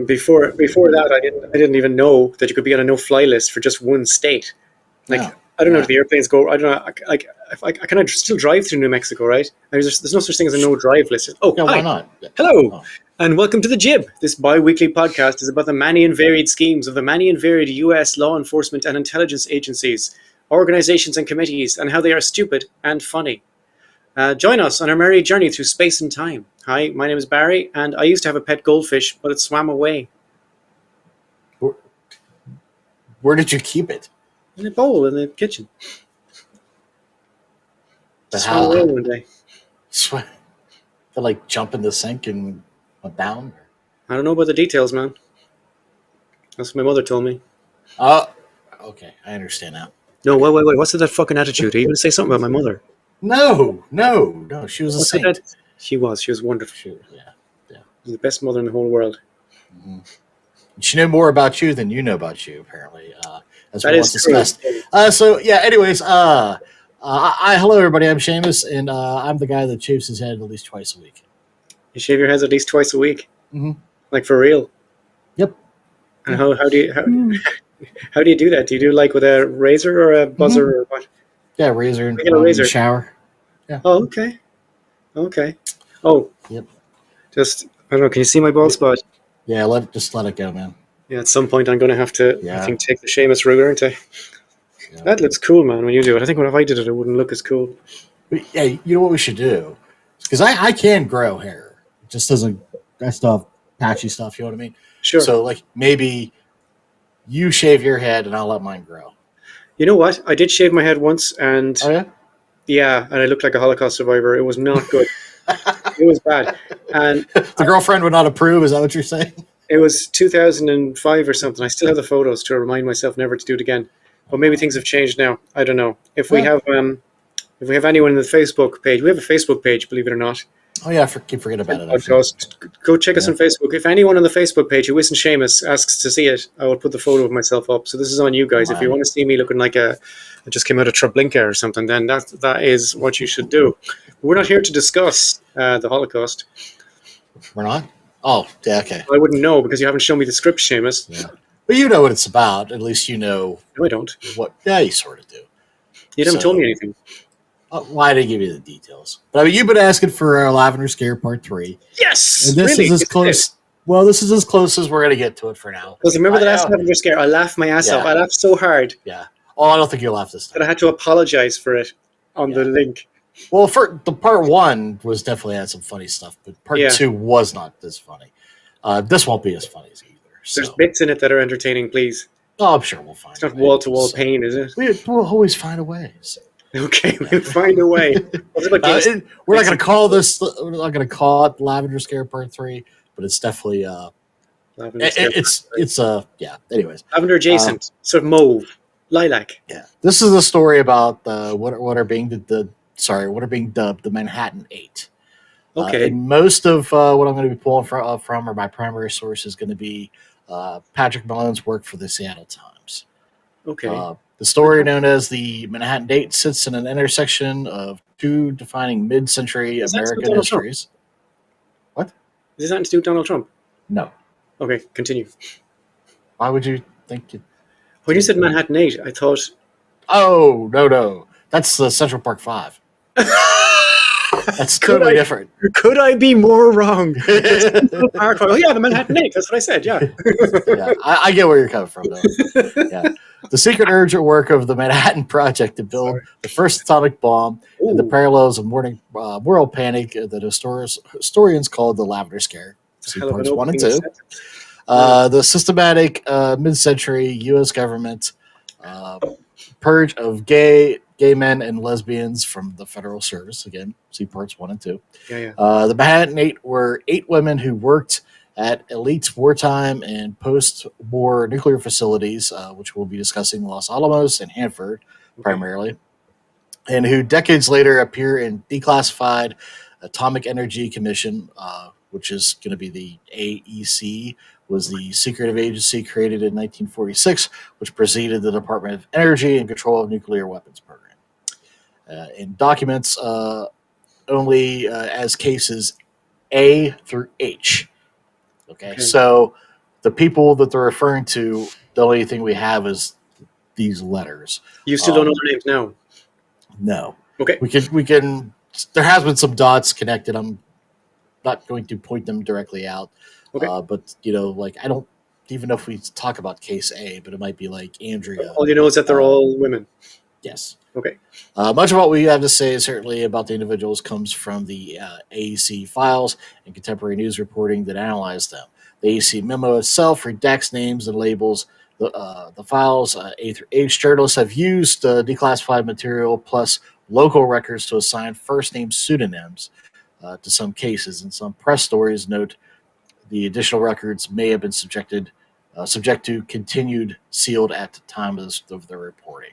before that, I didn't even know that you could be on a no-fly list for just one state. Like, Yeah. I don't know Yeah. if the airplanes go. I don't know. Like, I can I still drive through New Mexico, right? There's no such thing as a no-drive list. Oh, Yeah, why hi, not? hello, Oh. and welcome to the Jib. This bi-weekly podcast is about the many and varied schemes of the many and varied U.S. law enforcement and intelligence agencies, organizations, and committees, and how they are stupid and funny. Join us on our merry journey through space and time. Hi, my name is Barry, and I used to have a pet goldfish, but it swam away Where did you keep it? in a bowl in the kitchen. But Swam away how? one day. To like jump in the sink and went down? I don't know about the details, man. That's what my mother told me. Oh, okay. I understand now. No, Okay. wait. What's with that fucking attitude? Are you going to say something about my mother? No. She was a What's with saint. that? She was wonderful. Yeah. She was the best mother in the whole world. Mm-hmm. She knew more about you than you know about you, apparently, as That we is once discussed. true. So, yeah, anyways, hello, everybody. I'm Seamus, and I'm the guy that shaves his head at least twice a week. You shave your heads at least twice a week, Mm-hmm. like for real. Yep. And how do you do that? Do you do like with a razor or a buzzer or what? Yeah, razor I get a in the razor. shower. Yeah. Oh, okay. Oh, Yep. just I don't know. Can you see my bald spot? Yeah, let it go, man. Yeah, at some point I'm going to have to, I Yeah. think, take the Seamus ruler and take. Yeah. That looks cool, man, when you do it. I think if I did it, it wouldn't look as cool. But, yeah, you know what we should do? Because I can grow hair. It just doesn't, that stuff, patchy stuff, you know what I mean? Sure. So, like, maybe you shave your head and I'll let mine grow. You know what? I did shave my head once, and Oh, yeah? yeah, and I looked like a Holocaust survivor. It was not good. It was bad. And The girlfriend would not approve, is that what you're saying? it was 2005 or something. I still have the photos to remind myself never to do it again. But maybe things have changed now. I don't know. If we have anyone in the Facebook page, we have a Facebook page, believe it or not. Oh, yeah, keep forgetting about it, actually. Podcast. Go check us on Facebook. If anyone on the Facebook page who isn't Seamus asks to see it, I will put the photo of myself up. So this is on you guys. If you want to see me looking like I just came out of Treblinka or something, then that is what you should do. But we're not here to discuss the Holocaust. We're not? Oh, yeah, okay. I wouldn't know because you haven't shown me the script, Seamus. Yeah. But you know what it's about. At least you know. No, I don't. What? Yeah, you sort of do. You haven't told me anything. Why did I give you the details? But I mean, you've been asking for Lavender Scare Part 3. Yes! And this really? is as close. Well, this is as close as we're going to get to it for now. Because remember the last Lavender Scare? I laughed my ass off. I laughed so hard. Yeah. Oh, I don't think you'll laugh this time. That I had to apologize for it on the link. Well, for the Part 1 was definitely had some funny stuff, but Part 2 was not this funny. This won't be as funny as either. So. There's bits in it that are entertaining, please. Oh, I'm sure we'll find It's not wall-to-wall pain, is it? We'll always find a way. Okay, we'll find a way. We're not going to call this. We're not going to call it Lavender Scare Part 3, but it's definitely yeah. Anyways, lavender adjacent, sort of mauve, lilac. Yeah, this is a story about what are being dubbed the Manhattan 8. Okay. And most of what I'm going to be pulling from or my primary source is going to be Patrick Malone's work for the Seattle Times. Okay. The story known as the Manhattan 8 sits in an intersection of two defining mid-century American histories. What? Is this nothing to do with Donald Trump? No. Okay, continue. Why would you think it? When you said Manhattan 8, I thought... Oh, no. That's the Central Park 5. That's totally different. Could I be more wrong? Oh, yeah, the Manhattan 8. That's what I said, yeah. Yeah, I get where you're coming from, though. Yeah. The secret urgent work of the Manhattan Project to build the first atomic bomb and the parallels of moral panic that historians call the Lavender Scare. See parts 1 and 2. The systematic mid-century U.S. government purge of gay men and lesbians from the federal service. Again, see parts 1 and 2. Yeah. The Manhattan 8 were 8 women who worked at elite wartime and post-war nuclear facilities, which we'll be discussing Los Alamos and Hanford primarily, and who decades later appear in declassified Atomic Energy Commission, which is going to be the AEC, was the secretive agency created in 1946, which preceded the Department of Energy and Control of Nuclear Weapons Program. And documents only as cases A through H. Okay, so The people that they're referring to, the only thing we have is these letters. You still don't know their names now. No, Okay. we can. There has been some dots connected. I'm not going to point them directly out, Okay. but like I don't even know if we talk about case A, but it might be like Andrea. All you know is that they're all women. Yes. Okay. Much of what we have to say, certainly about the individuals, comes from the AEC files and contemporary news reporting that analyze them. The AEC memo itself redacts names and labels. The files, A through H journalists have used declassified material plus local records to assign first name pseudonyms to some cases, and some press stories note the additional records may have been subject to continued sealed at the time of the reporting.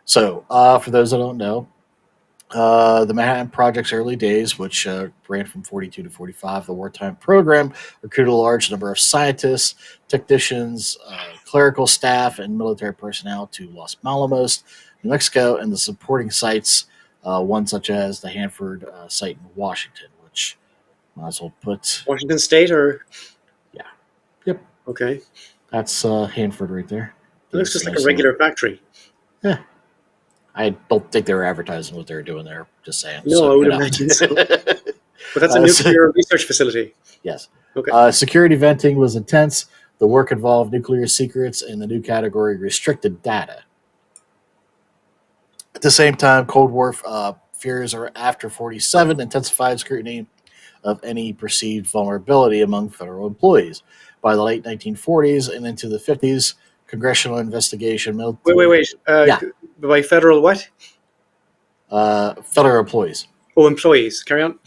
So, for those that don't know, the Manhattan Project's early days, which ran from 42 to 45, the wartime program recruited a large number of scientists, technicians, clerical staff, and military personnel to Los Alamos, New Mexico, and the supporting sites, one such as the Hanford site in Washington, which might as well put. Washington State, or Yeah. Yep. okay, That's Hanford right there. it looks Gives just a like a nice regular factory. little. Yeah. I don't think they were advertising what they were doing there. Just saying. No, So, I would imagine so. But that's a So- nuclear research facility. yes. Okay. Security venting was intense. The work involved nuclear secrets, and the new category restricted data. At the same time, Cold War fears are after 47 intensified scrutiny of any perceived vulnerability among federal employees. By the late 1940s and into the 50s, congressional investigation. Wait. Yeah. By federal what? Federal employees. Oh, employees. Carry on.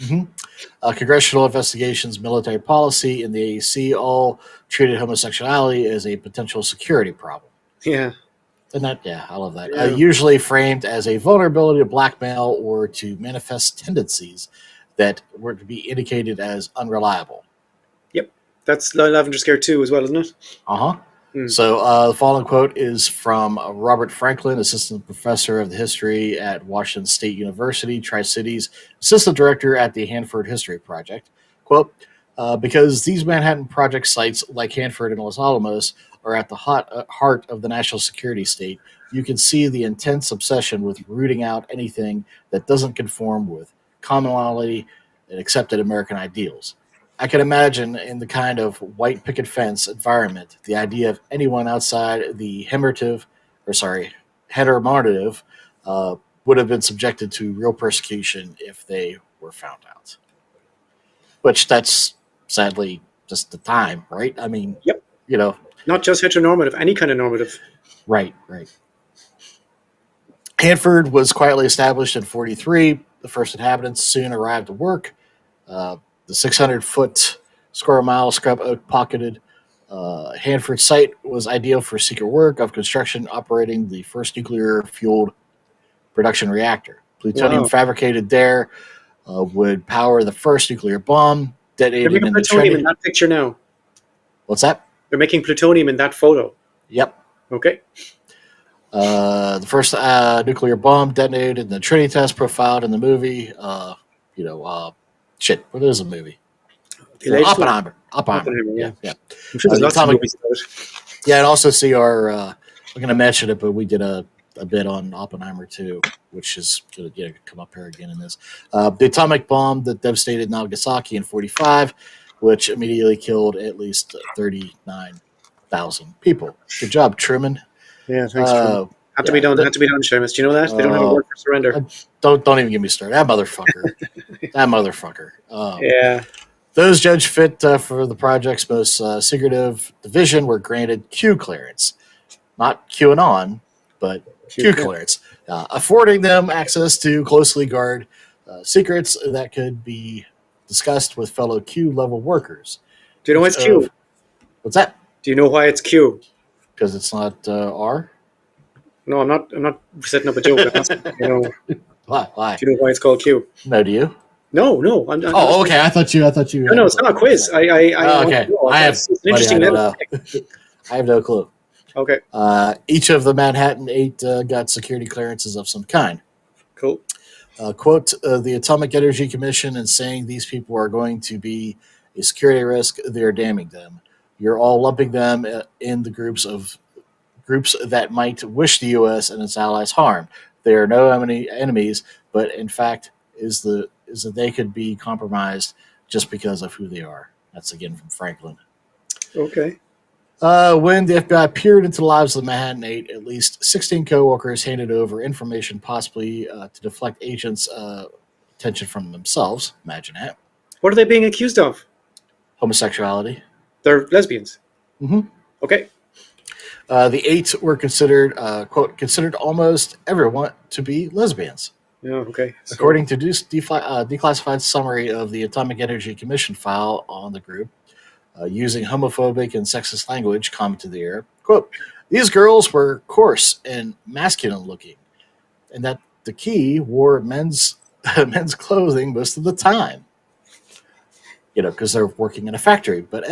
Congressional investigations, military policy, and the AEC all treated homosexuality as a potential security problem. Yeah. And that, yeah, I love that. Yeah. Usually framed as a vulnerability to blackmail or to manifest tendencies that were to be indicated as unreliable. Yep. That's Lavender Scare 2 as well, isn't it? Uh huh. Hmm. So the following quote is from Robert Franklin, assistant professor of the history at Washington State University, Tri-Cities, assistant director at the Hanford History Project. Quote, because these Manhattan Project sites, like Hanford and Los Alamos, are at the heart of the national security state, you can see the intense obsession with rooting out anything that doesn't conform with commonality and accepted American ideals. I can imagine in the kind of white picket fence environment, the idea of anyone outside the heteronormative, would have been subjected to real persecution if they were found out. Which that's sadly just the time, right? I mean, Yep. you know, Not just heteronormative, any kind of normative. right. Hanford was quietly established in 43. The first inhabitants soon arrived to work. The 600-foot square mile scrub oak pocketed Hanford site was ideal for secret work of construction operating the first nuclear fueled production reactor. Plutonium Wow. fabricated there would power the first nuclear bomb They're detonated making in the plutonium in Trinity. that picture now. What's that? They're making plutonium in that photo. Yep. Okay. The first nuclear bomb detonated in the Trinity test profiled in the movie. Shit, what is a movie? The latest one. Oppenheimer. Oppenheimer, Yeah. I'm sure there's The lots of atomic- movies about it. Yeah, and also see our. I'm going to mention it, but we did a bit on Oppenheimer too, which is going to come up here again in this. The atomic bomb that devastated Nagasaki in '45, which immediately killed at least 39,000 people. Good job, Truman. Yeah, thanks. Had to be done. Had to be done, Seamus. Do you know that? They don't have a word for surrender. Don't even get me started. That motherfucker. Yeah. Those judged fit for the project's most secretive division were granted Q clearance, not QAnon, but Q clearance, affording them access to closely guard secrets that could be discussed with fellow Q level workers. Do you know why it's Q? What's that? Do you know why it's Q? Because it's not R. No, I'm not. I'm not setting up a joke. Why? Do you know why it's called Q? No, do you? No. Oh, okay. I thought you. No, it's not a quiz. Okay. It's an interesting note. I have no clue. Okay. Each of the Manhattan Eight got security clearances of some kind. Cool. Quote, the Atomic Energy Commission and saying these people are going to be a security risk, they're damning them. you're all lumping them in the groups that might wish the U.S. and its allies harm. They are no enemies, but in fact is that they could be compromised just because of who they are. That's again from Franklin. Okay. When the FBI peered into the lives of the Manhattan Eight, at least 16 coworkers handed over information possibly to deflect agents' attention from themselves. Imagine that. What are they being accused of? Homosexuality. They're lesbians. Mm-hmm. Okay. The eight were considered, quote, considered almost everyone to be lesbians. Yeah, okay. So, According to declassified summary of the Atomic Energy Commission file on the group, using homophobic and sexist language, commented the Air, quote, these girls were coarse and masculine looking, and that the key wore men's men's clothing most of the time. Because they're working in a factory. But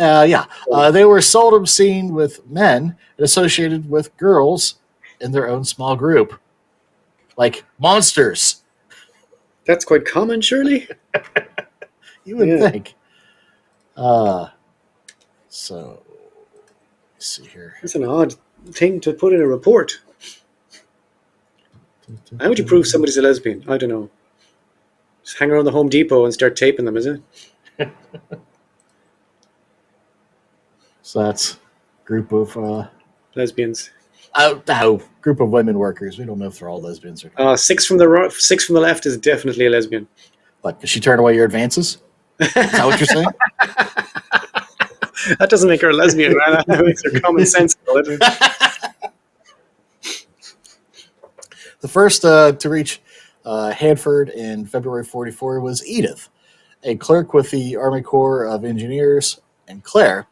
they were seldom seen with men and associated with girls in their own small group, like monsters. that's quite common, surely? You would Yeah. think. So, let's see here. That's an odd thing to put in a report. How would you prove somebody's a lesbian? I don't know. Just hang around the Home Depot and start taping them, is it? So that's a group of Lesbians. group of women workers. We don't know if they're all lesbians or not. Six from the left is definitely a lesbian. What? Does she turn away your advances? Is that what you're saying? That doesn't make her a lesbian, right? That makes her common sense. The first to reach Hanford in February 44 was Edith, a clerk with the Army Corps of Engineers, and Claire,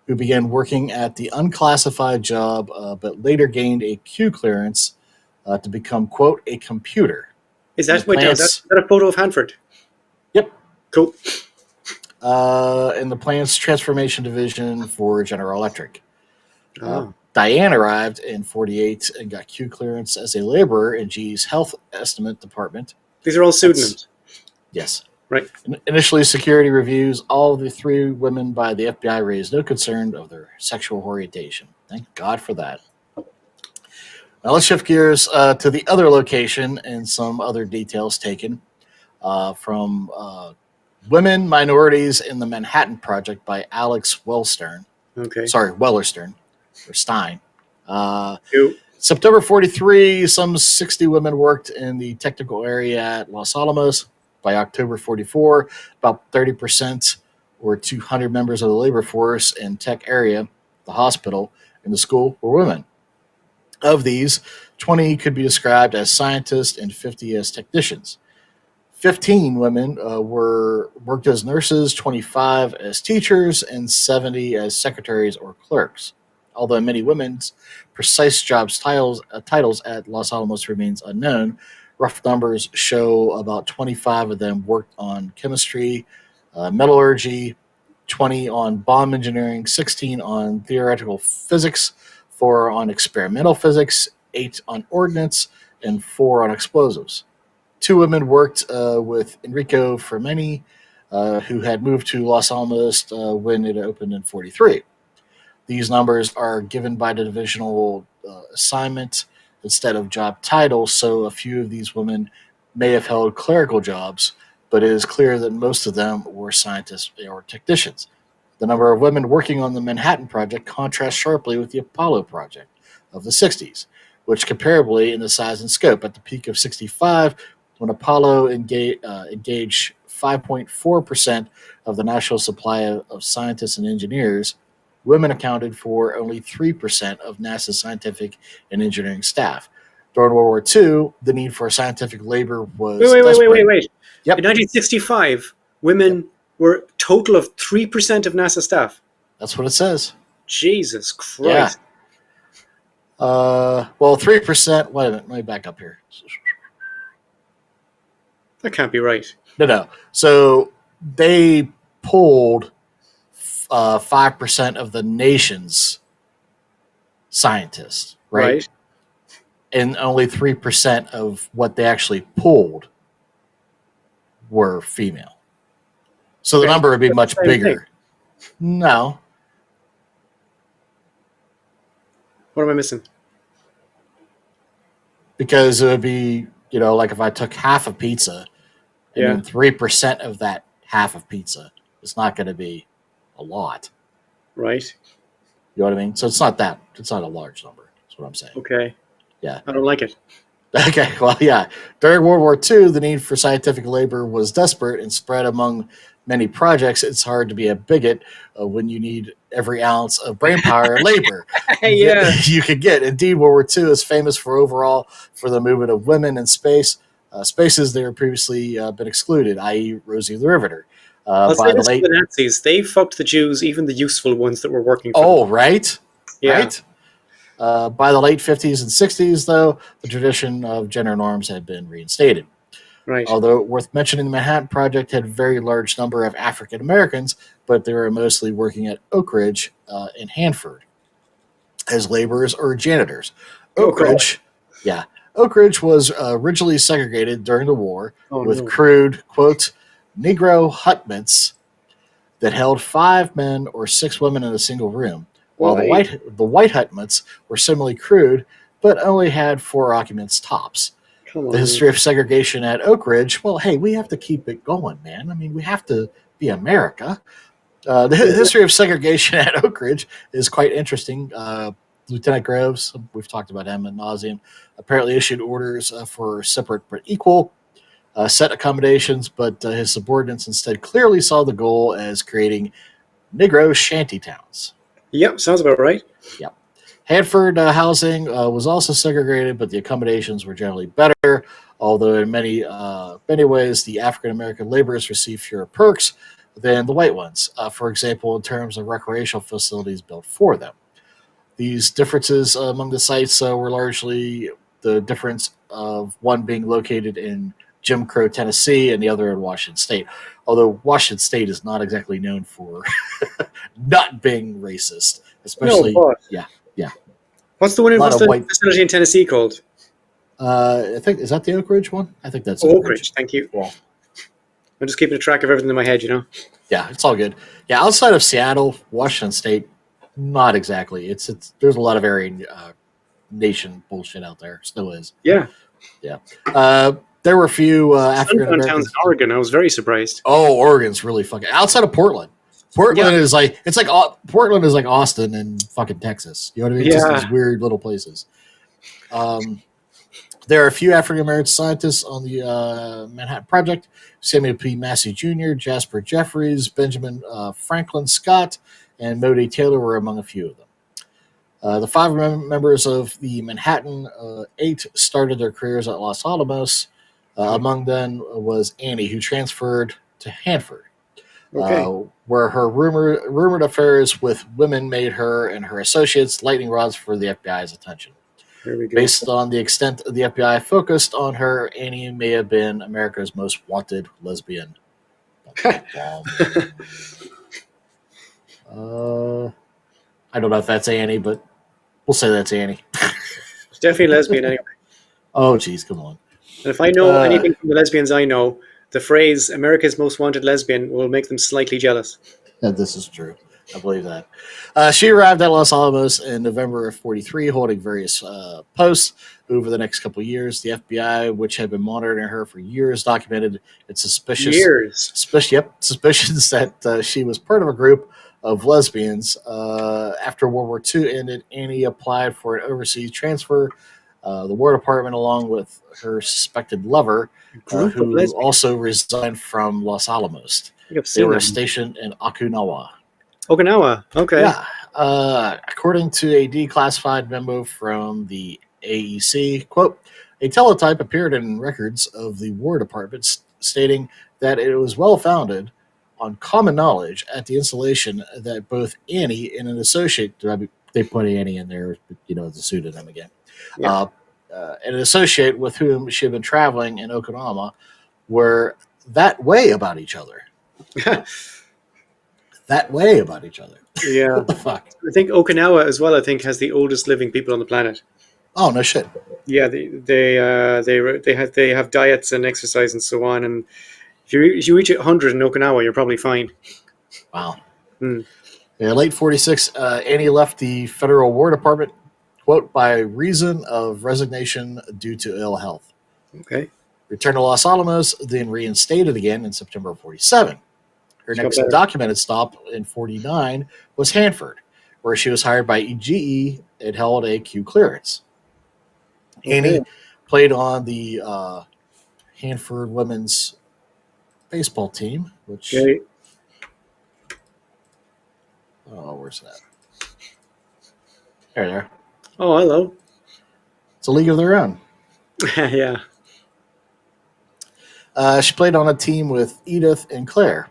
who began working at the unclassified job but later gained a Q clearance to become, quote, a computer. Is that a photo of Hanford? Yep. Cool. In the plant's transformation division for General Electric. Oh. Diane arrived in 48 and got Q clearance as a laborer in GE's health estimate department. These are all pseudonyms. Yes. Right. Initially, security reviews, all of the three women by the FBI raised no concern of their sexual orientation. Thank God for that. Now let's shift gears to the other location and some other details taken from Women, Minorities in the Manhattan Project by Alex Welstern. Okay. Sorry, Wellerstern or Stein. Cool. September 43, some 60 women worked in the technical area at Los Alamos. By October 44, about 30% or 200 members of the labor force in tech area, the hospital, and the school were women. Of these, 20 could be described as scientists and 50 as technicians. 15 women worked as nurses, 25 as teachers, and 70 as secretaries or clerks. Although many women's precise jobs titles at Los Alamos remains unknown, rough numbers show about 25 of them worked on chemistry, metallurgy, 20 on bomb engineering, 16 on theoretical physics, 4 on experimental physics, 8 on ordnance, and 4 on explosives. 2 women worked with Enrico Fermeni, who had moved to Los Alamos when it opened in 43. These numbers are given by the divisional assignment instead of job titles, so a few of these women may have held clerical jobs, but it is clear that most of them were scientists or technicians. The number of women working on the Manhattan Project contrasts sharply with the Apollo Project of the 60s, which comparably in the size and scope at the peak of 65, when Apollo engaged 5.4% of the national supply of scientists and engineers, women accounted for only 3% of NASA's scientific and engineering staff. During World War II, the need for scientific labor was Wait. Yep. In 1965, women were total of 3% of NASA staff. That's what it says. Jesus Christ. Yeah. 3%. Wait a minute. Let me back up here. That can't be right. No. So they pulled 5% of the nation's scientists, right? And only 3% of what they actually pulled were female. So the number would be much bigger. No. What am I missing? Because it would be, like if I took half a pizza and Yeah, then 3% of that half of pizza, it's not going to be a lot. right. You know what I mean? So it's not a large number. That's what I'm saying. Okay. Yeah. I don't like it. Okay, well, yeah. During World War II, the need for scientific labor was desperate and spread among many projects. It's hard to be a bigot when you need every ounce of brain power and labor Yeah. you could get. Indeed, World War II is famous for the movement of women in space, spaces that were previously been excluded, i.e., Rosie the Riveter. I'll say By the this for late, the Nazis. They fucked the Jews, even the useful ones that were working for them. oh, right, Yeah, right. By the late 50s and 60s, though, the tradition of gender norms had been reinstated. right. Although worth mentioning, the Manhattan Project had a very large number of African Americans, but they were mostly working at Oak Ridge in Hanford as laborers or janitors. Oh, Oak God. Ridge, yeah, Oak Ridge was originally segregated during the war Oh, with no. crude, quote, Negro hutments that held 5 men or 6 women in a single room, while the Why? white hutments were similarly crude, but only had 4 occupants tops. Come The on, man. history of segregation at Oak Ridge, well, hey, we have to keep it going, man. I mean, we have to be America. The history of segregation at Oak Ridge is quite interesting. Lieutenant Groves, we've talked about him ad nauseum, apparently issued orders for separate but equal set accommodations, but his subordinates instead clearly saw the goal as creating Negro shanty towns. Yep, sounds about right. Yep. Hanford housing was also segregated, but the accommodations were generally better. Although in many ways, the African American laborers received fewer perks than the white ones. For example, in terms of recreational facilities built for them. These differences among the sites were largely the difference of one being located in Jim Crow, Tennessee, and the other in Washington State. Although Washington State is not exactly known for not being racist, No, especially, but yeah, yeah. A lot what's of the white. facility in Tennessee called? I think is that the Oak Ridge one? I think that's Oh, Oak Oak Ridge. Ridge. Thank you. Well, I'm just keeping a track of everything in my head, you know? yeah, it's all good. Yeah, outside of Seattle, Washington State, not exactly. It's there's a lot of Aryan nation bullshit out there. Still is. Yeah. Yeah. There were a few African Sundown towns Americans. in Oregon. I was very surprised. Oh, Oregon's really fucking outside of Portland. Yeah. Portland is like Austin and fucking Texas. You know what I mean? It's just these Yeah. weird little places. Um, there are a few African American scientists on the Manhattan Project: Samuel P. Massey Jr., Jasper Jeffries, Benjamin Franklin Scott, and Modi Taylor were among a few of them. The 5 members of the Manhattan Eight started their careers at Los Alamos. Among them was Annie, who transferred to Hanford, Okay. where her rumored affairs with women made her and her associates lightning rods for the FBI's attention. Here we go. Based on the extent the FBI focused on her, Annie may have been America's most wanted lesbian. I don't know if that's Annie, but we'll say that's Annie. Definitely lesbian anyway. Oh, geez, come on. And if I know Uh, anything from the lesbians I know, the phrase America's most wanted lesbian will make them slightly jealous. this is true. I believe that. She arrived at Los Alamos in November of 43, holding various posts over the next couple of years. The FBI, which had been monitoring her for years, documented its Years. suspicions that she was part of a group of lesbians. After World War II ended, Annie applied for an overseas transfer. The War Department, along with her suspected lover, Group of who lesbians. also resigned from Los Alamos. I think I've They seen were that. stationed in Okinawa. Okinawa. Okay. Yeah. According to a declassified memo from the AEC, quote, a teletype appeared in records of the War Department stating that it was well founded on common knowledge at the installation that both Annie and an associate, they put Annie in there, as a pseudonym again, Yeah. and an associate with whom she had been traveling in Okinawa were that way about each other. That way about each other. Yeah. What the fuck? I think Okinawa as well, I think, has the oldest living people on the planet. Oh, no shit. Yeah, they have diets and exercise and so on. And if you reach 100 in Okinawa, you're probably fine. Wow. Hmm. In late 46, Annie left the Federal War Department, quote, by reason of resignation due to ill health. Okay. Returned to Los Alamos, then reinstated again in September of 47. Her She got next better. documented stop in 49 was Hanford, where she was hired by EGE and held a Q clearance. Okay. Annie played on the Hanford women's baseball team, which, Okay. oh, where's that? There. Oh, hello. It's a league of their own. Yeah. She played on a team with Edith and Claire.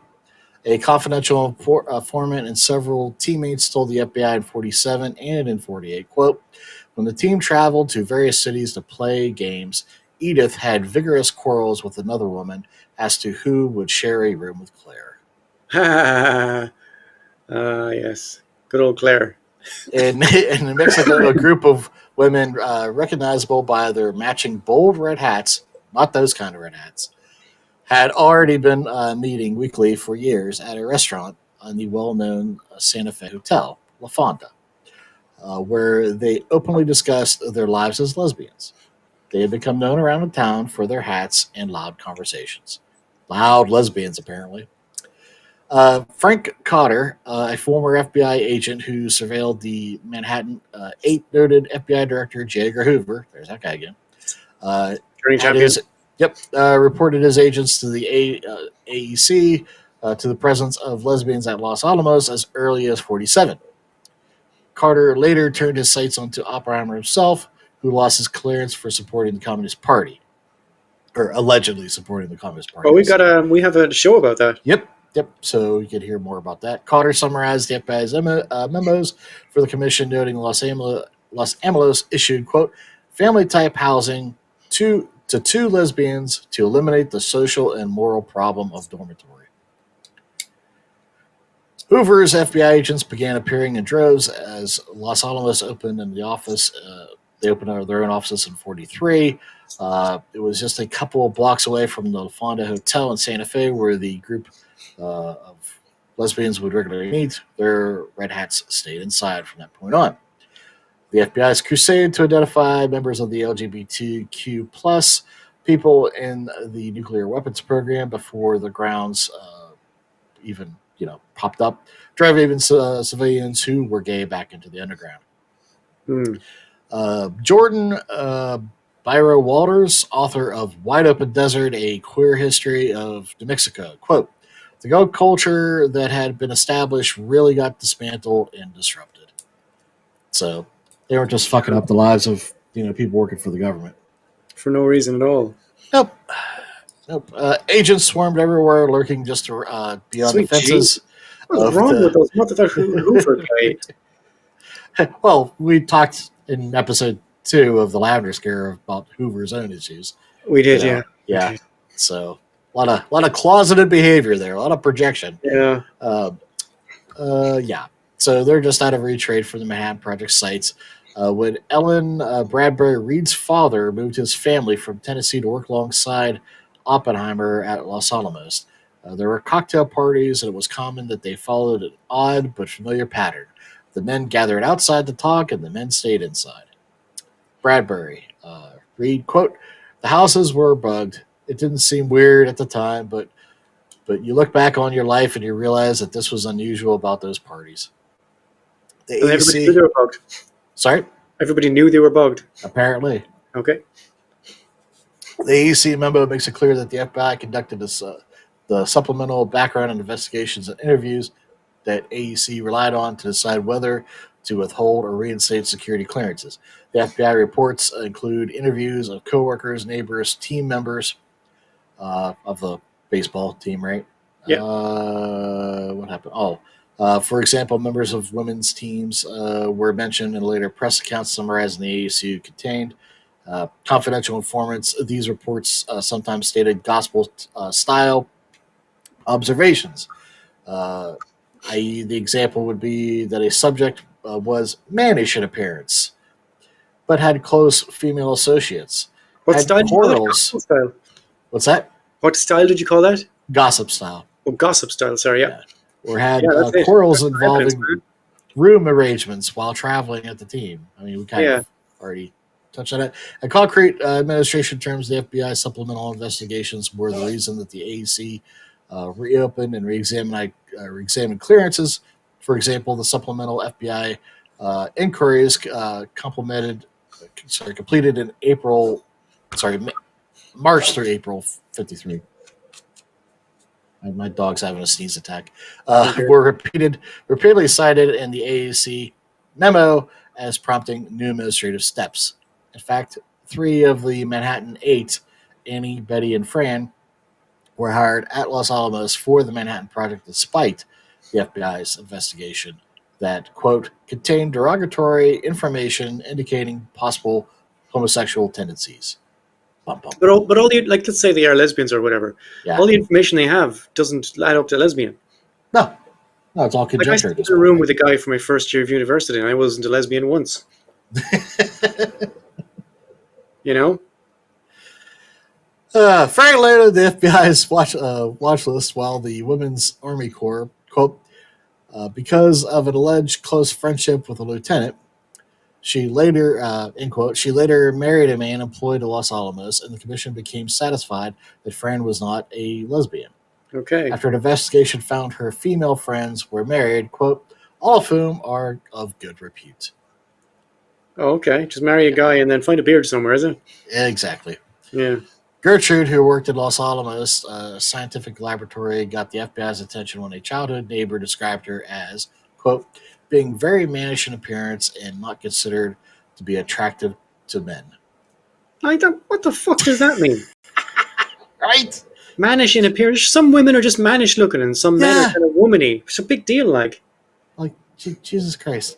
A confidential informant and several teammates told the FBI in 47 and in 48, quote, when the team traveled to various cities to play games, Edith had vigorous quarrels with another woman as to who would share a room with Claire. Yes. Good old Claire. In Mexico, a group of women recognizable by their matching bold red hats, not those kind of red hats, had already been meeting weekly for years at a restaurant on the well-known Santa Fe Hotel, La Fonda, where they openly discussed their lives as lesbians. They had become known around the town for their hats and loud conversations. Loud lesbians, apparently. Frank Cotter, a former FBI agent who surveilled the Manhattan 8, noted FBI Director J. Edgar Hoover, there's that guy again, Turning had champion. reported his agents to the AEC to the presence of lesbians at Los Alamos as early as 47. Carter later turned his sights onto Oppenheimer himself, who lost his clearance for supporting the Communist Party, or allegedly supporting the Communist Party. Oh, we have a show about that. Yep. So you could hear more about that. Carter summarized the FBI's memos for the commission, noting Los Alamos issued, quote, family-type housing to two lesbians to eliminate the social and moral problem of dormitory. Hoover's FBI agents began appearing in droves as Los Alamos opened in the office. They opened their own offices in 43. It was just a couple of blocks away from the La Fonda Hotel in Santa Fe, where the group of lesbians would regularly meet. Their red hats stayed inside from that point on. The FBI's crusade to identify members of the LGBTQ plus people in the nuclear weapons program before the grounds even popped up, drove even civilians who were gay back into the underground. Jordan Byro Walters, author of Wide Open Desert, A Queer History of New Mexico, quote, the goat culture that had been established really got dismantled and disrupted. So they weren't just fucking up the lives of people working for the government. For no reason at all. Nope. Agents swarmed everywhere, lurking just to be on the fences. What's wrong with those? What did that Hoover guy? Well, we talked in episode 2 of the Lavender Scare about Hoover's own issues. We did, yeah. Yeah. So a lot of closeted behavior there, a lot of projection. Yeah. Yeah. So they're just out of reach rate from the Manhattan Project sites. When Ellen Bradbury Reed's father moved his family from Tennessee to work alongside Oppenheimer at Los Alamos, there were cocktail parties, and it was common that they followed an odd but familiar pattern. The men gathered outside to talk, and the men stayed inside. Bradbury, Reed, quote, the houses were bugged. It didn't seem weird at the time, but you look back on your life and you realize that this was unusual about those parties. The And everybody knew they were bugged. Sorry? Everybody knew they were bugged. Apparently. Okay. The AEC memo makes it clear that the FBI conducted the supplemental background and investigations and interviews that AEC relied on to decide whether to withhold or reinstate security clearances. The FBI reports include interviews of coworkers, neighbors, team members of the baseball team, right? Yeah. What happened? For example, members of women's teams were mentioned in later press accounts summarizing the AEC contained. Confidential informants, these reports sometimes stated gospel-style observations, i.e. the example would be that a subject was mannish in appearance, but had close female associates. What had style did you call that? quarrels. Gospel style. What's that? What style did you call that? Gossip style. Oh, gossip style. Sorry, yeah. Or had Yeah, that's it. quarrels That's involving evidence, room arrangements while traveling at the team. I mean, we kind Yeah. of already touched on it. In concrete administration terms, the FBI supplemental investigations were the reason that the AEC reopened and re-examined clearances. For example, the supplemental FBI inquiries completed in March through April 53. My dog's having a sneeze attack. Okay. Were repeatedly cited in the AAC memo as prompting new administrative steps. In fact, three of the Manhattan Eight, Annie, Betty, and Fran, were hired at Los Alamos for the Manhattan Project despite the FBI's investigation that, quote, contained derogatory information indicating possible homosexual tendencies. Bum, bum, But bum. all the, like, let's say they are lesbians or whatever. Yeah. All the information they have doesn't add up to lesbian. No, no, it's all Like, I conjecture sat at in this a room point. with a guy from my first year of university, and I wasn't a lesbian once. You know? Very later, the FBI's watch list, while the Women's Army Corps, quote, because of an alleged close friendship with a lieutenant, end quote, she later married a man employed at Los Alamos, and the commission became satisfied that Fran was not a lesbian. Okay. After an investigation found her female friends were married, quote, all of whom are of good repute. Oh, okay. Just marry a guy and then find a beard somewhere, is it? Exactly. Yeah. Gertrude, who worked at Los Alamos Scientific Laboratory, got the FBI's attention when a childhood neighbor described her as, quote, being very mannish in appearance and not considered to be attractive to men. What the fuck does that mean? Right? Mannish in appearance. Some women are just mannish looking, and some men are Yeah. kind of womany. It's a big deal, like. Like, Jesus Christ.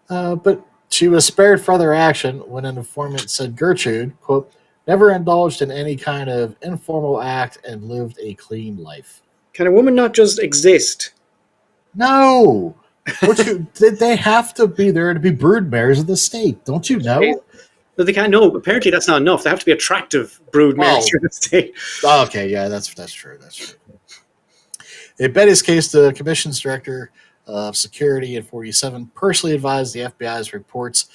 But she was spared further action when an informant said Gertrude, quote, never indulged in any kind of informal act and lived a clean life. Can a woman not just exist? No. They have to be there to be brood mares of the state. Don't you know? But they can't. No, apparently that's not enough. They have to be attractive brood mares Well, through the state. okay, yeah, that's true. That's true. In Betty's case, the commission's director of security in 47 personally advised the FBI's reports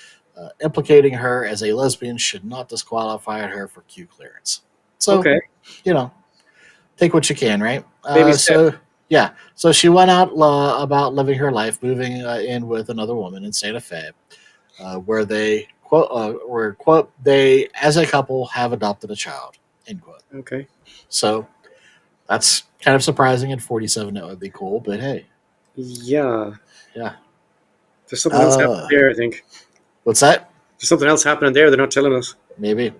implicating her as a lesbian should not disqualify her for Q clearance. So, Okay. Take what you can, right? Baby step. So she went out about living her life, moving in with another woman in Santa Fe, where they quote they as a couple have adopted a child, end quote. Okay. So that's kind of surprising. In 47, that would be cool, but hey, Yeah. yeah. There's something else happening there, I think. What's that? There's something else happening there they're not telling us. Maybe.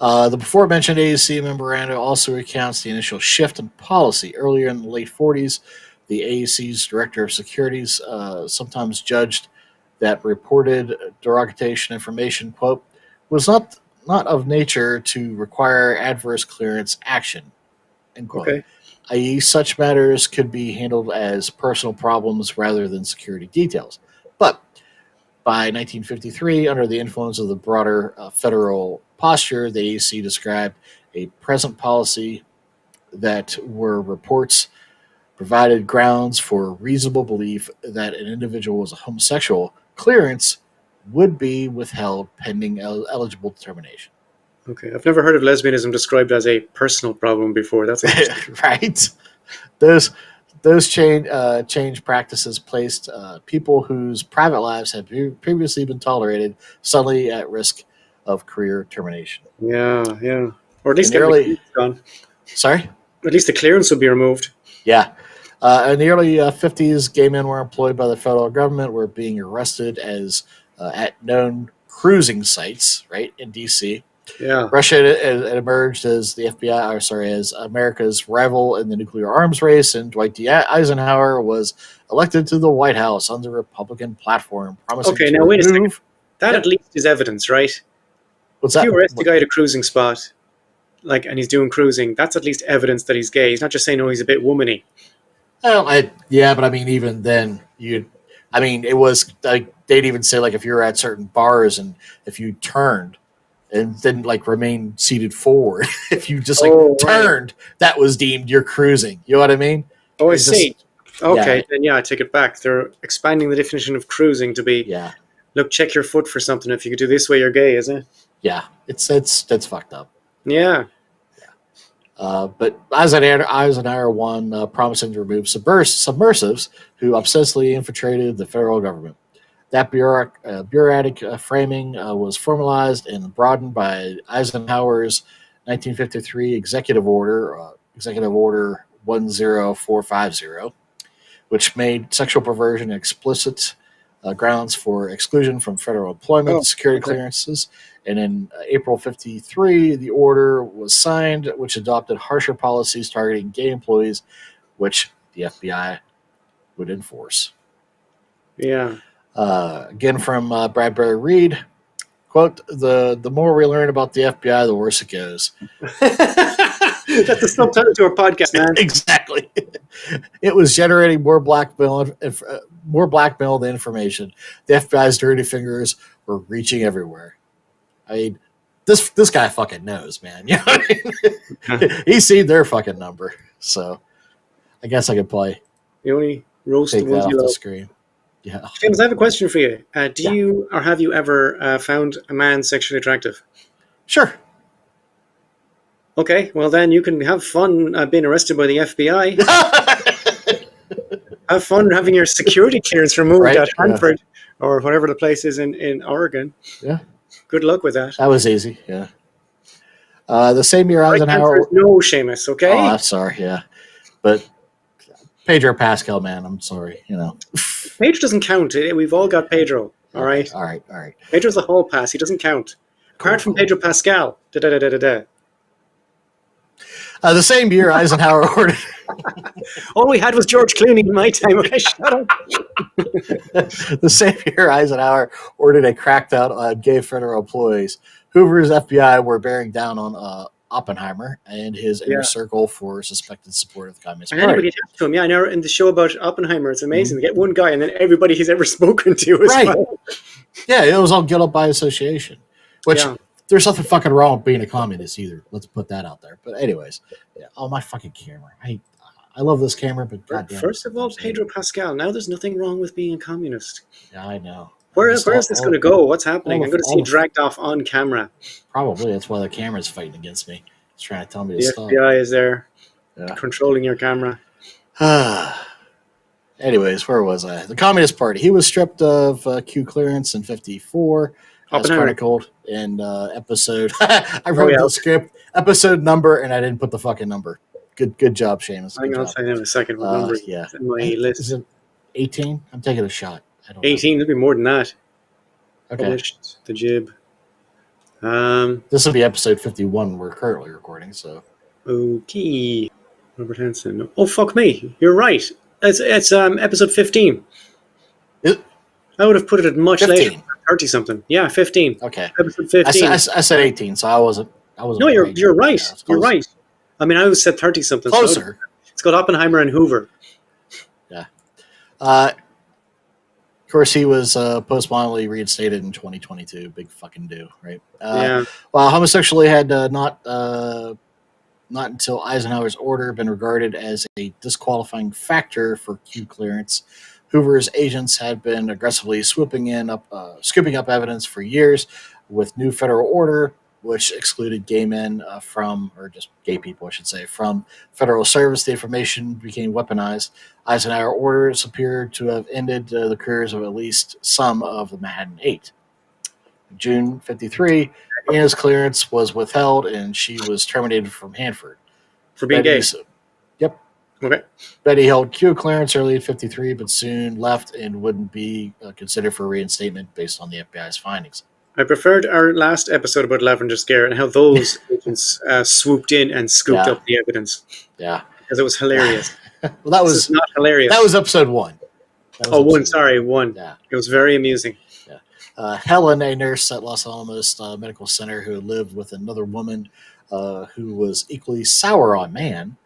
The before mentioned AEC memoranda also recounts the initial shift in policy. Earlier in the late 40s, the AEC's director of securities sometimes judged that reported derogatation information, quote, was not of nature to require adverse clearance action, end quote. Okay. I.e., such matters could be handled as personal problems rather than security details. But by 1953, under the influence of the broader federal posture, the AEC described a present policy that were reports provided grounds for reasonable belief that an individual was a homosexual, clearance would be withheld pending eligible determination. Okay. I've never heard of lesbianism described as a personal problem before. That's interesting. Right? Those change practices placed people whose private lives had previously been tolerated suddenly at risk of career termination. Yeah, yeah. Or at least In the get the early, clearance gone. sorry, At least the clearance would be removed. yeah. In the early 50s, gay men were employed by the federal government, were being arrested at known cruising sites, right, in D.C. Yeah. Russia had emerged as the FBI, or sorry, as America's rival in the nuclear arms race, and Dwight D. Eisenhower was elected to the White House on the Republican platform, promising Okay, to now wait a second. remove. That Yep. at least is evidence, right? What's If that? you arrest a guy at a cruising spot, like, and he's doing cruising, that's at least evidence that he's gay. He's not just saying, "Oh, he's a bit womany." Well, yeah, but I mean, even then, it was like they'd even say like if you were at certain bars and if you turned and didn't like remain seated forward, if you just like Oh, right. turned, that was deemed you're cruising. You know what I mean? Oh, I It's just- see. Okay, Yeah, then yeah, I take it back. They're expanding the definition of cruising to be, yeah, look, check your foot for something. If you could do this way, you're gay, is it? yeah. It's fucked up. Yeah. But Eisenhower won, promising to remove submersives who obsessively infiltrated the federal government. That bureaucratic framing was formalized and broadened by Eisenhower's 1953 Executive Order 10450, which made sexual perversion explicit grounds for exclusion from federal employment, Oh, security okay. clearances. And in April 53, the order was signed, which adopted harsher policies targeting gay employees, which the FBI would enforce. Yeah. Again from Bradbury Reed, quote, the more we learn about the FBI, the worse it goes. That's the subtitle to our podcast, man. Exactly. It was generating more blackmailed information. The FBI's dirty fingers were reaching everywhere. I mean, this guy fucking knows, man. You know what I mean? He's seen their fucking number. So I guess I could probably You only roast the take that ones you off the love. screen. Yeah. James, I have a question for you. Do Yeah. you or have you ever found a man sexually attractive? Sure. Okay, well then you can have fun being arrested by the FBI. Have fun having your security clearance removed Right? at Yeah. Hanford or whatever the place is in Oregon. Yeah. Good luck with that. That was easy. Yeah. The same year Right answer is Eisenhower. no, Seamus, Oh, okay? I'm sorry. Yeah. But Pedro Pascal, man, I'm sorry. Pedro doesn't count. We've all got Pedro, all Okay. right? All right. All right. Pedro's the hall pass. He doesn't count. Cool. Apart from Pedro Pascal. Da-da-da-da-da-da. The same year Eisenhower ordered. All we had was George Clooney in my time. Okay, shut up. The same year Eisenhower ordered a crackdown on gay federal employees. Hoover's FBI were bearing down on Oppenheimer and his inner Yeah. circle for suspected support of the Communist And Party. anybody attached to him. Yeah, I know in the show about Oppenheimer, it's amazing. Mhm. They get one guy and then everybody he's ever spoken to as Right. well. Yeah, it was all guilt by association, which Yeah. there's nothing fucking wrong with being a communist either. Let's put that out there. But anyways, yeah. Oh, my fucking camera. I love this camera, but goddamn. First of all, Pedro Pascal. Now there's nothing wrong with being a communist. Yeah, I know. Where is this going to go? What's happening? I'm going to see dragged off on camera. Probably. That's why the camera's fighting against me. It's trying to tell me to The stop. FBI is there Yeah. controlling your camera. Anyways, where was I? The Communist Party. He was stripped of Q clearance in 54, as Oppenheimer. chronicled in episode. I wrote the script, episode number, and I didn't put the fucking number. Good job, Seamus. Hang on, I'll say in a second what number Yeah. is in my list. Is it 18? I'm taking a shot. I don't 18, it'll be more than that. know. Okay. Published, the jib. This will be episode 51 we're currently recording, so. Okay. Robert Henson. Oh, fuck me. You're right. It's episode 15. I would have put it at much 15. later. 30 something. Yeah, 15. Okay. Episode 15. I said 18, so I wasn't. No, you're right. Yeah, You're right. I mean, I always said 30 something. Closer. So it's called Oppenheimer and Hoover. Yeah. Of course, he was posthumously reinstated in 2022. Big fucking do, right? Yeah. While homosexuality had not until Eisenhower's order been regarded as a disqualifying factor for Q clearance, Hoover's agents had been aggressively scooping up evidence for years with new federal order, which excluded gay men or just gay people, I should say, from federal service. The information became weaponized. Eisenhower orders appeared to have ended the careers of at least some of the Manhattan Eight. In June 53, Anna's clearance was withheld and she was terminated from Hanford. For being gay. Yep. Okay. Betty held Q clearance early in 53, but soon left and wouldn't be considered for reinstatement based on the FBI's findings. I preferred our last episode about Lavender Scare and how those agents swooped in and scooped up the evidence. Yeah. Because it was hilarious. Well, that was not hilarious. That was episode 1. One. Yeah. It was very amusing. Yeah. Helen, a nurse at Los Alamos Medical Center who lived with another woman who was equally sour on man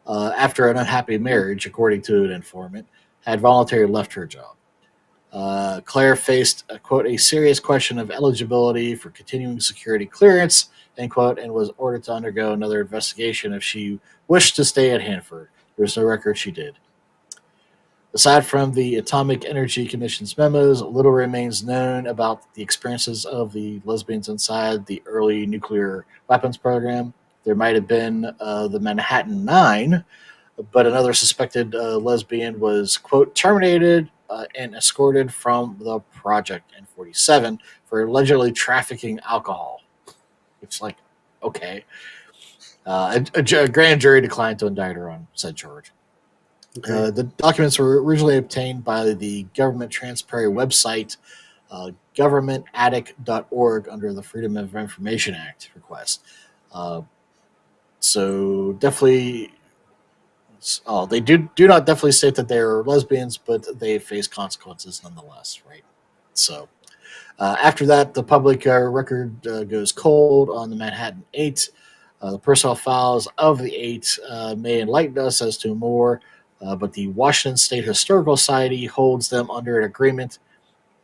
after an unhappy marriage, according to an informant, had voluntarily left her job. Claire faced, quote, a serious question of eligibility for continuing security clearance, end quote, and was ordered to undergo another investigation if she wished to stay at Hanford. There's no record she did. Aside from the Atomic Energy Commission's memos, little remains known about the experiences of the lesbians inside the early nuclear weapons program. There might have been the Manhattan Nine, but another suspected lesbian was, quote, terminated and escorted from the project in 47 for allegedly trafficking alcohol. It's like, okay. A grand jury declined to indict her on said charge. Okay. The documents were originally obtained by the government transparency website, governmentattic.org, under the Freedom of Information Act request. So definitely, they do not definitely state that they are lesbians, but they face consequences nonetheless, right? So after that, the public record goes cold on the Manhattan Eight. The personnel files of the Eight may enlighten us as to more, but the Washington State Historical Society holds them under an agreement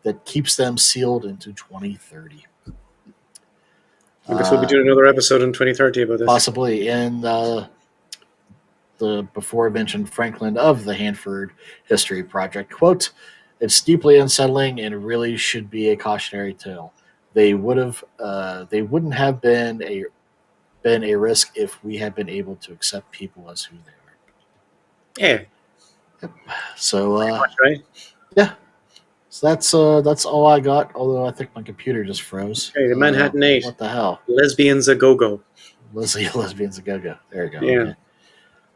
that keeps them sealed into 2030. I guess we'll be doing another episode in 2030 about this. Possibly in the before mentioned Franklin of the Hanford History Project. Quote, it's deeply unsettling and really should be a cautionary tale. They wouldn't have been a risk if we had been able to accept people as who they Yeah. are. So Much, right? yeah. So that's all I got. Although I think my computer just froze. Okay, the Manhattan Eight. What the hell? Lesbians a go-go. Lesbians a go-go. There you go. Yeah. Okay.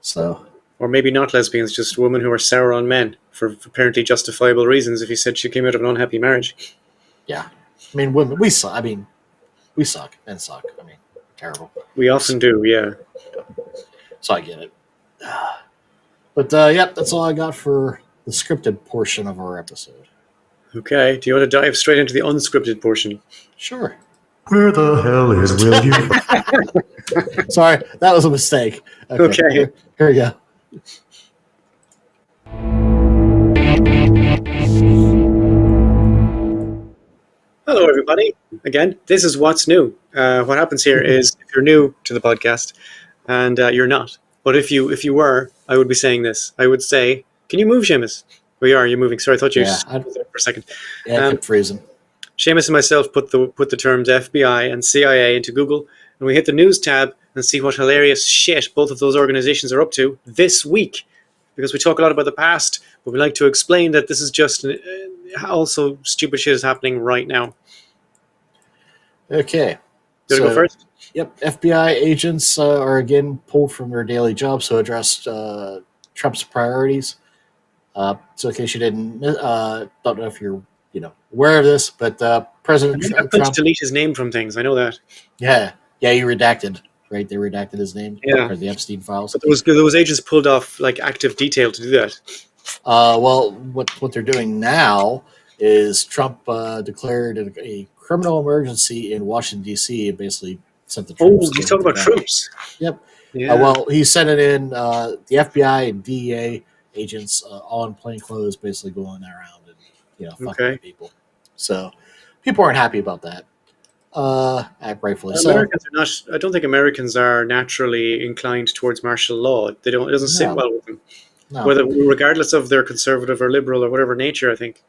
So, or maybe not lesbians, just women who are sour on men for apparently justifiable reasons. If he said she came out of an unhappy marriage. Yeah. I mean, women. We suck. I mean, we suck. Men suck. I mean, terrible. We often do. Yeah. So I get it. But yep, that's all I got for the scripted portion of our episode. Okay. Do you want to dive straight into the unscripted portion? Sure. Where the hell is William? Sorry, that was a mistake. Okay. Here we go. Hello, everybody. Again, this is What's New. What happens here is if you're new to the podcast, and you're not, but if you were, I would be saying this. I would say, can you move, Seamus? Oh, you're moving. Sorry, I thought you were there for a second. Yeah, I kept freezing. Seamus and myself put the terms FBI and CIA into Google, and we hit the news tab and see what hilarious shit both of those organizations are up to this week. Because we talk a lot about the past, but we like to explain that this is just also stupid shit is happening right now. Okay. Do you want to go first? Yep. FBI agents are again pulled from their daily jobs to address Trump's priorities. So in case you didn't, don't know if you're aware of this, but President Trump Trump delete his name from things. I know that. Yeah, he redacted. Right, they redacted his name. Yeah, for the Epstein files. But those agents pulled off like active detail to do that. Well, what they're doing now is Trump declared a criminal emergency in Washington D.C. and basically sent the troops. Oh, you talk about troops. Yep. Yeah. Well, he sent it in. The FBI and DEA agents all in plain clothes, basically going around and fucking with people. So people aren't happy about that. Rightfully so. Americans are not. I don't think Americans are naturally inclined towards martial law. They don't. It doesn't sit well with them. No. Regardless of their conservative or liberal or whatever nature, I think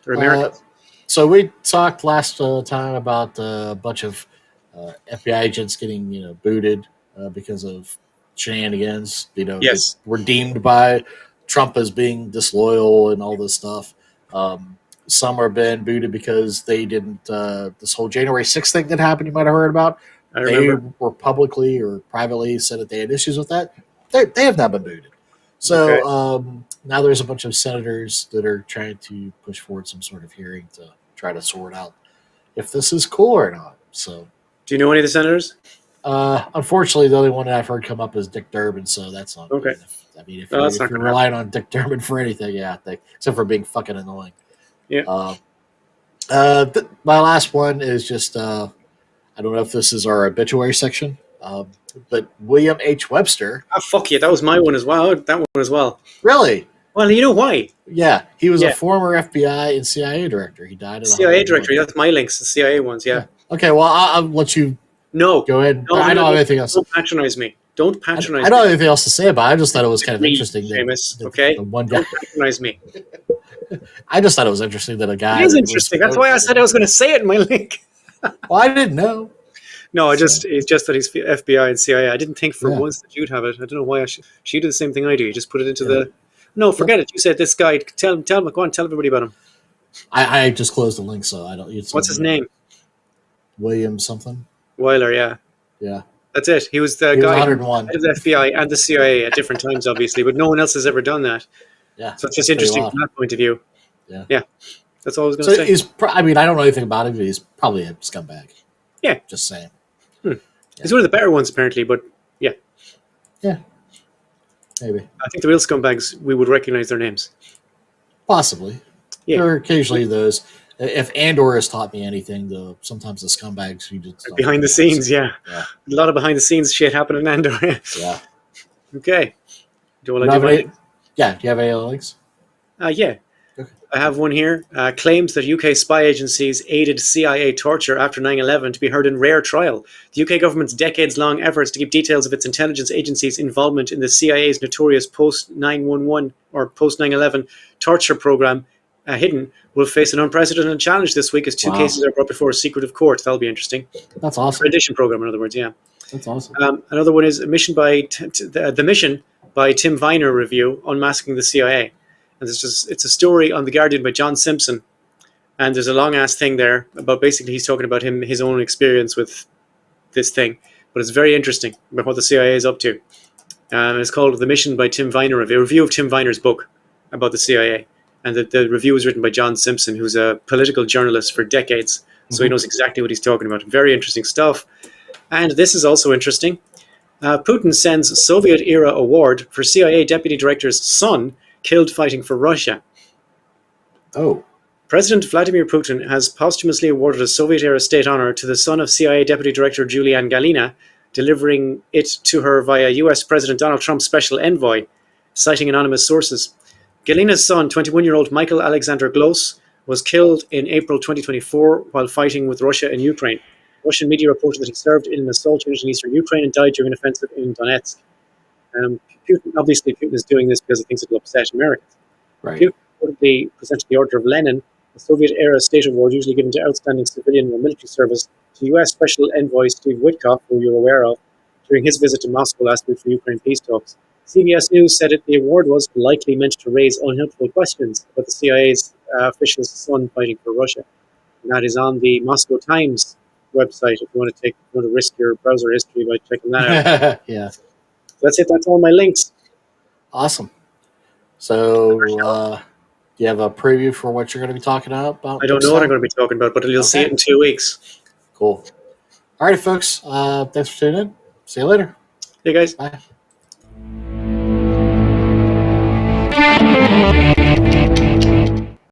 they're Americans. So we talked last time about a bunch of FBI agents getting booted because of shenanigans. Yes. They were deemed by Trump as being disloyal and all this stuff. Some are been booted because they didn't. This whole January 6th thing that happened, you might have heard about. I remember. They were publicly or privately said that they had issues with that. They have not been booted. So now there's a bunch of senators that are trying to push forward some sort of hearing to try to sort out if this is cool or not. So, do you know any of the senators? Unfortunately, the only one that I've heard come up is Dick Durbin. So that's not okay. I mean, if you're relying on Dick Durbin for anything, except for being fucking annoying. Yeah. My last one is just I don't know if this is our obituary section, but William H. Webster. Ah, fuck yeah, that was my one as well. That one as well. Really? Well, you know why? Yeah, he was a former FBI and CIA director. He died. CIA director. That's my links. The CIA ones. Yeah. Okay. Well, I'll let you. No. Go ahead. No, I don't have anything else. Don't patronize me. Don't I patronize don't me. have anything else to say about it. I just thought it was kind of interesting. Seamus, That okay? the one guy. Don't patronize me. I just thought it was interesting that a guy. It is that was interesting. That's why I said I was going to say it in my link. Well, I didn't know. No, So, it's just that he's FBI and CIA. I didn't think for Yeah. once that you'd have it. I don't know why she did the same thing I do. You just put it into Yeah. the. No, forget it. You said this guy. Tell him. Go on. Tell everybody about him. I just closed the link, so I don't. What's his name? William something. Weiler. Yeah, Yeah. that's it. He was the He was guy 101. head of the FBI and the CIA at different times, obviously, but no one else has ever done that. Yeah. So it's just pretty interesting wild. from that point of view. Yeah. That's all I was going So to say. he's. I mean, I don't know anything about him, but he's probably a scumbag. Yeah. Just saying. He's one of the better ones, apparently, but Yeah. Maybe. I think the real scumbags, we would recognize their names. Possibly. Yeah. There are occasionally those. If Andor has taught me anything, sometimes the scumbags you just don't Behind the recognize. scenes, yeah. Yeah. A lot of behind the scenes shit happening in Andor. Yeah. Okay. Do you Do want to do my yeah. Do you have any other links? Yeah. Okay. I have one here. Claims that UK spy agencies aided CIA torture after 9/11 to be heard in rare trial. The UK government's decades-long efforts to keep details of its intelligence agencies' involvement in the CIA's notorious post-911 or post-9/11 torture program hidden will face an unprecedented challenge this week as two Wow. cases are brought before a secretive court. That'll be interesting. That's awesome. Rendition program, in other words, yeah. That's awesome. Another one is a mission by the mission by Tim Viner review, Unmasking the CIA. And it's a story on The Guardian by John Simpson. And there's a long ass thing there about basically he's talking about his own experience with this thing. But it's very interesting about what the CIA is up to. It's called The Mission by Tim Viner, a review of Tim Viner's book about the CIA. And the review was written by John Simpson, who's a political journalist for decades. So he knows exactly what he's talking about. Very interesting stuff. And this is also interesting. Putin sends Soviet-era award for CIA deputy director's son killed fighting for Russia. Oh. President Vladimir Putin has posthumously awarded a Soviet-era state honor to the son of CIA Deputy Director Julianne Galina, delivering it to her via U.S. President Donald Trump's special envoy, citing anonymous sources. Galina's son, 21-year-old Michael Alexander Glos, was killed in April 2024 while fighting with Russia in Ukraine. Russian media reported that he served in an assault unit in eastern Ukraine and died during an offensive in Donetsk. Putin is doing this because he thinks it will upset Americans. Right. Putin reportedly presented the Order of Lenin, a Soviet-era state award usually given to outstanding civilian or military service, to U.S. Special Envoy Steve Witkoff, who you're aware of, during his visit to Moscow last week for Ukraine peace talks. CBS News said the award was likely meant to raise unhelpful questions about the CIA's official's son fighting for Russia. And that is on the Moscow Times website if you want to risk your browser history by checking that out. Yeah. So that's it. That's all my links. Awesome. So, do you have a preview for what you're going to be talking about? I don't know what I'm going to be talking about, but you'll see it in 2 weeks. Cool. All right, folks. Thanks for tuning in. See you later. Hey, guys. Bye.